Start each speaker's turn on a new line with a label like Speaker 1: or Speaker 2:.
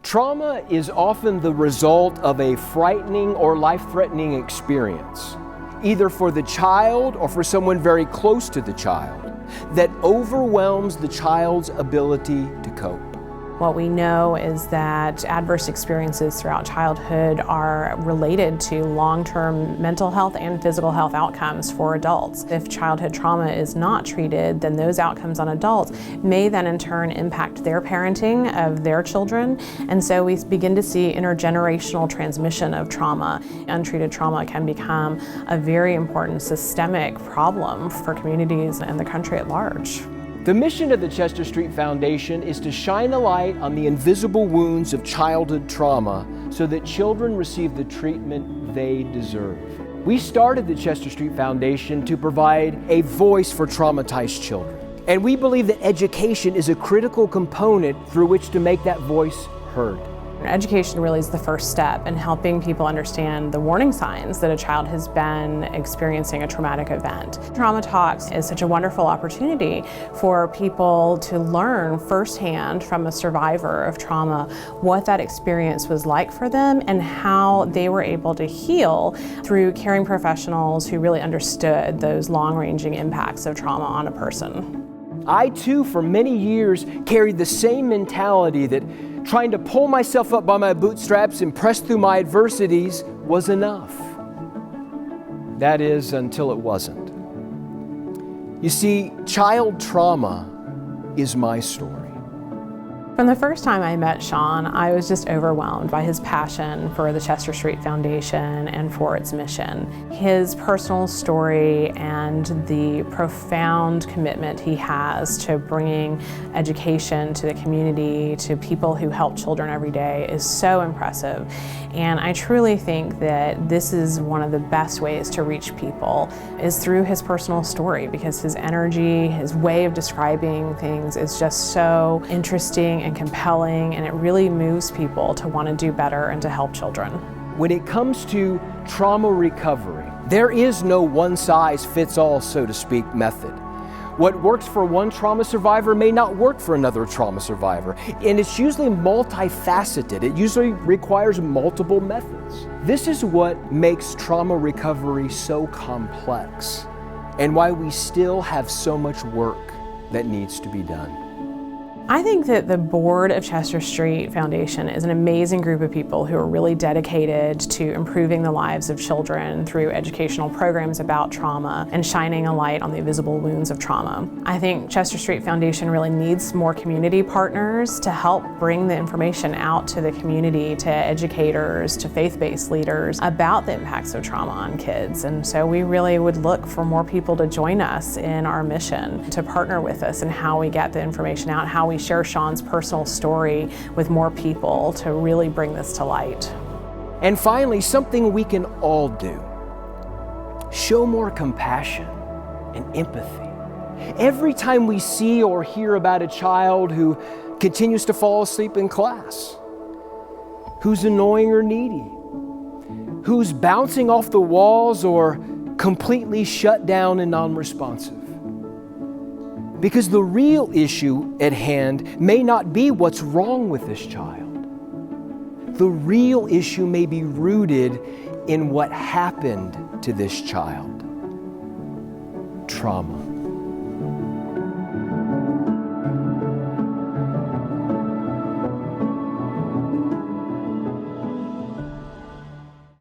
Speaker 1: Trauma is often the result of a frightening or life-threatening experience, either for the child or for someone very close to the child, that overwhelms the child's ability to cope.
Speaker 2: What we know is that adverse experiences throughout childhood are related to long-term mental health and physical health outcomes for adults. If childhood trauma is not treated, then those outcomes on adults may then in turn impact their parenting of their children. And so we begin to see intergenerational transmission of trauma. Untreated trauma can become a very important systemic problem for communities and the country at large.
Speaker 1: The mission of the Chester Street Foundation is to shine a light on the invisible wounds of childhood trauma so that children receive the treatment they deserve. We started the Chester Street Foundation to provide a voice for traumatized children. And we believe that education is a critical component through which to make that voice heard.
Speaker 2: Education really is the first step in helping people understand the warning signs that a child has been experiencing a traumatic event. TraumaTALKS is such a wonderful opportunity for people to learn firsthand from a survivor of trauma what that experience was like for them and how they were able to heal through caring professionals who really understood those long-ranging impacts of trauma on a person.
Speaker 1: I too, for many years, carried the same mentality that trying to pull myself up by my bootstraps and press through my adversities was enough. That is, until it wasn't. You see, child trauma is my story.
Speaker 2: From the first time I met Sean, I was just overwhelmed by his passion for the Chester Street Foundation and for its mission. His personal story and the profound commitment he has to bringing education to the community, to people who help children every day is so impressive. And I truly think that this is one of the best ways to reach people is through his personal story, because his energy, his way of describing things is just so interesting and compelling, and it really moves people to want to do better and to help children.
Speaker 1: When it comes to trauma recovery, there is no one-size-fits-all, so to speak, method. What works for one trauma survivor may not work for another trauma survivor, and it's usually multifaceted. It usually requires multiple methods. This is what makes trauma recovery so complex, and why we still have so much work that needs to be done.
Speaker 2: I think that the board of Chester Street Foundation is an amazing group of people who are really dedicated to improving the lives of children through educational programs about trauma and shining a light on the invisible wounds of trauma. I think Chester Street Foundation really needs more community partners to help bring the information out to the community, to educators, to faith-based leaders about the impacts of trauma on kids. And so we really would look for more people to join us in our mission, to partner with us in how we get the information out, how we share Sean's personal story with more people to really bring this to light.
Speaker 1: And finally, something we can all do. Show more compassion and empathy. Every time we see or hear about a child who continues to fall asleep in class, who's annoying or needy, who's bouncing off the walls or completely shut down and non-responsive. Because the real issue at hand may not be what's wrong with this child. The real issue may be rooted in what happened to this child. Trauma.